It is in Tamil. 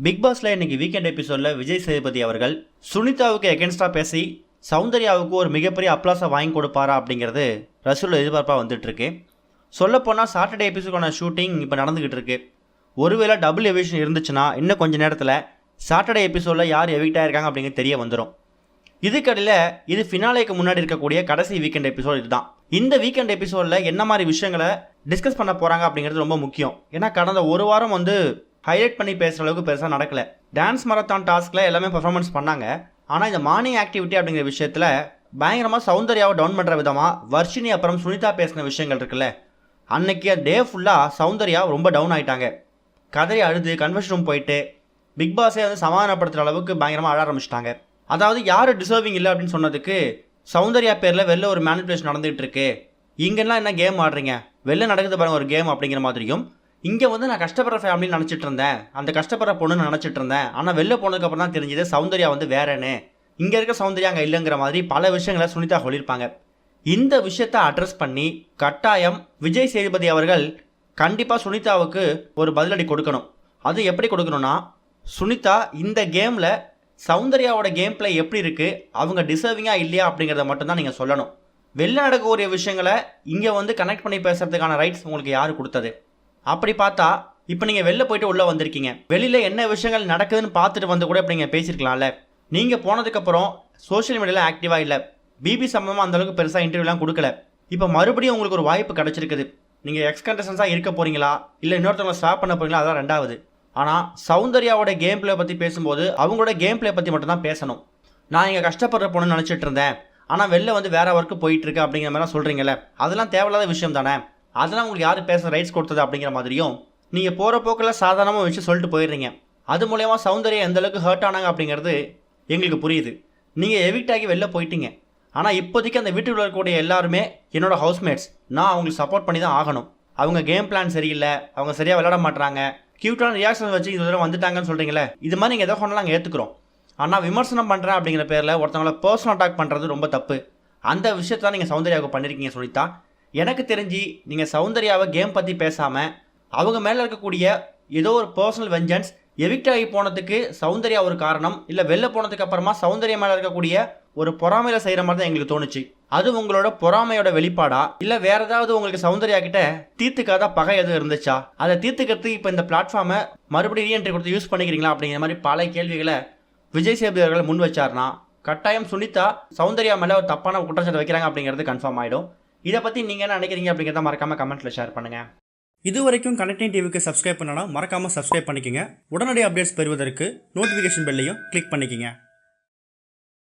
பிக் பாஸ்ல இன்னைக்கு வீக்கெண்ட் எபிசோட்ல விஜய் சேதுபதி அவர்கள் சுனிதாவுக்கு எகென்ஸ்டா பேசி சௌந்தர்யாவுக்கு ஒரு மிகப்பெரிய அப்ளாஸை வாங்கி கொடுப்பாரா அப்படிங்கிறது ரசூல் எதிர்பார்ப்பா வந்துட்டு இருக்கு. சொல்லப்போனால் சாட்டர்டே எபிசோடான ஷூட்டிங் இப்போ நடந்துகிட்டு இருக்கு. ஒருவேளை டபுள் எவிஷன் இருந்துச்சுன்னா இன்னும் கொஞ்சம் நேரத்தில் சாட்டர்டே எபிசோடில் யார் எவிக்ட் ஆயிருக்காங்க அப்படிங்கிறது தெரிய வந்துடும். இதுக்கடையில் இது ஃபினாலேக்கு முன்னாடி இருக்கக்கூடிய கடைசி வீக்கெண்ட் எபிசோட் இதுதான். இந்த வீக்கெண்ட் எபிசோடில் என்ன மாதிரி விஷயங்களை டிஸ்கஸ் பண்ண போகிறாங்க அப்படிங்கிறது ரொம்ப முக்கியம். ஏன்னா கடந்த ஒரு வாரம் ஹைலைட் பண்ணி பேசுகிற அளவுக்கு பெருசாக நடக்கலை. டான்ஸ் மரத்தான் டாஸ்கில் எல்லாமே பர்ஃபார்மன்ஸ் பண்ணாங்க. ஆனால் இந்த மார்னிங் ஆக்டிவிட்டி அப்படிங்கிற விஷயத்தில் பயங்கரமாக சௌந்தர்யாவை டவுன் பண்ணுற விதமாக வர்ஷினி அப்புறம் சுனிதா பேசின விஷயங்கள் இருக்குல்ல, அன்னைக்கு டே ஃபுல்லாக சௌந்தர்யா ரொம்ப டவுன் ஆகிட்டாங்க. கதறி அழுது கன்வென்ஷன் ரூம் போயிட்டு பிக் பாஸே சமாதானப்படுத்துகிற அளவுக்கு பயங்கரமாக அழ ஆரம்பிச்சிட்டாங்க. அதாவது யார் டிசர்விங் இல்லை அப்படின்னு சொன்னதுக்கு சௌந்தர்யா பேரில் வெளில ஒரு மேனிபுலேஷன் நடந்துகிட்டு இருக்கு, இங்கெல்லாம் என்ன கேம் ஆடுறீங்க, வெளில நடக்குது பாருங்க ஒரு கேம் அப்படிங்கிற மாதிரியும், இங்கே நான் கஷ்டப்படுற ஃபேமிலின்னு நினச்சிட்டு இருந்தேன், அந்த கஷ்டப்படுற பொண்ணுன்னு நினச்சிட்டு இருந்தேன், ஆனால் வெளில போனதுக்கப்புறம் தான் தெரிஞ்சது சௌந்தர்யா வேறேன்னு, இங்கே இருக்க சௌந்தர்யா அங்கே இல்லைங்கிற மாதிரி பல விஷயங்களை சுனிதா சொல்லியிருப்பாங்க. இந்த விஷயத்தை அட்ரஸ் பண்ணி கட்டாயம் விஜய் சேதுபதி அவர்கள் கண்டிப்பாக சுனிதாவுக்கு ஒரு பதிலடி கொடுக்கணும். அது எப்படி கொடுக்கணும்னா, சுனிதா இந்த கேமில் சௌந்தர்யாவோட கேம் பிளே எப்படி இருக்குது, அவங்க டிசர்விங்காக இல்லையா அப்படிங்கிறத மட்டும்தான் நீங்கள் சொல்லணும். வெளில நடக்கக்கூடிய விஷயங்களை இங்கே கனெக்ட் பண்ணி பேசுகிறதுக்கான ரைட்ஸ் உங்களுக்கு யார் கொடுத்தது? அப்படி பார்த்தா இப்போ நீங்கள் வெளில போயிட்டு உள்ளே வந்திருக்கீங்க, வெளியில் என்ன விஷயங்கள் நடக்குதுன்னு பார்த்துட்டு வந்து கூட இப்போ நீங்கள் பேசியிருக்கலாம்ல. நீங்கள் போனதுக்கப்புறம் சோஷியல் மீடியாவில் ஆக்டிவாக இல்லை, பிபி சம்பந்தமாக அந்தளவுக்கு பெருசாக இன்டர்வியூலாம் கொடுக்கல. இப்போ மறுபடியும் உங்களுக்கு ஒரு வாய்ப்பு கிடச்சிருக்குது. நீங்கள் எக்ஸ் கண்டஸ்டன்ஸாக இருக்க போகிறீங்களா இல்லை இன்னொருத்தவங்களை ஸ்டாப் பண்ண போகிறீங்களா, அதான் ரெண்டாவது. ஆனால் சௌந்தர்யாவோட கேம் பிளே பற்றி பேசும்போது அவங்களோட கேம் பிளே பற்றி மட்டும் தான் பேசணும். நான் இங்கே கஷ்டப்படுற பொண்ணுன்னு நினச்சிட்டு இருந்தேன், ஆனால் வெளில வேறு ஒர்க்கு போயிட்டுருக்கு அப்படிங்கிற மாதிரிலாம் சொல்கிறீங்களே, அதெல்லாம் தேவையில்லாத விஷயம் தானே. அதெல்லாம் உங்களுக்கு யார் பேச ரைட்ஸ் கொடுத்தது அப்படிங்கிற மாதிரியும் நீங்கள் போகிற போக்கில் சாதாரணமாக வச்சு சொல்லிட்டு போயிடுறீங்க. அது மூலயமா சௌந்தர்யா எந்தளவுக்கு ஹர்ட் ஆனாங்க அப்படிங்கிறது எங்களுக்கு புரியுது. நீங்கள் எவிக்ட் ஆகி வெளில போயிட்டீங்க, ஆனால் இப்போதைக்கு அந்த வீட்டுக்குள்ள இருக்கக்கூடிய எல்லாருமே என்னோட ஹவுஸ்மேட்ஸ், நான் அவங்களுக்கு சப்போர்ட் பண்ணி தான் ஆகணும். அவங்க கேம் பிளான் சரியில்லை, அவங்க சரியாக விளையாட மாட்டாங்க, க்யூட்டான ரியாக்ஷன் வச்சு இது தடவை வந்துட்டாங்கன்னு சொல்கிறீங்களே, இது மாதிரி நீங்கள் எதை சொன்னாலும் நாங்கள் ஏற்றுக்கிறோம். ஆனால் விமர்சனம் பண்ணுறேன் அப்படிங்கிற பேரில் ஒருத்தவங்களை பர்சனல் அட்டாக் பண்ணுறது ரொம்ப தப்பு. அந்த விஷயத்தை தான் நீங்கள் சௌந்தர்யாவுக்கு பண்ணியிருக்கீங்க சுனிதா. எனக்கு தெரிஞ்சு நீங்கள் சௌந்தர்யாவை கேம் பற்றி பேசாமல் அவங்க மேலே இருக்கக்கூடிய ஏதோ ஒரு பர்சனல் வெஞ்சன்ஸ், எவிக்ட் ஆகி போனதுக்கு சௌந்தர்யா ஒரு காரணம், இல்லை வெளில போனதுக்கு அப்புறமா சௌந்தர்யா மேலே இருக்கக்கூடிய ஒரு பொறாமையில் செய்கிற மாதிரி தான் எங்களுக்கு தோணுச்சு. அது உங்களோட பொறாமையோட வெளிப்பாடா, இல்லை வேற ஏதாவது உங்களுக்கு சௌந்தர்யா கிட்ட தீர்த்துக்காத பகை எதுவும் இருந்துச்சா, அதை தீர்த்துக்கிறதுக்கு இப்போ இந்த பிளாட்ஃபார்மை மறுபடியும் ரீஎன்ட்ரி கொடுத்து யூஸ் பண்ணிக்கிறீங்களா அப்படிங்கிற மாதிரி பல கேள்விகளை விஜய் சேதுபதி அவர்கள் முன் வச்சார்னா கட்டாயம் சுனிதா சௌந்தர்யா மேலே ஒரு தப்பான குற்றச்சாட்டு வைக்கிறாங்க அப்படிங்கிறது கன்ஃபார்ம் ஆகிடும். இதை பற்றி நீங்கள் என்ன நினைக்கிறீங்க அப்படிங்கிறத மறக்காமல் கமெண்ட்டில் ஷேர் பண்ணுங்கள். இது வரைக்கும் கனெக்டிங் டிவிக்கு சப்ஸ்கிரைப் பண்ணனா மறக்காமல் சப்ஸ்கிரைப் பண்ணிக்கங்க. உடனடி அப்டேட்ஸ் பெறுவதற்கு நோட்டிஃபிகேஷன் பெல்லையும் கிளிக் பண்ணிக்கங்க.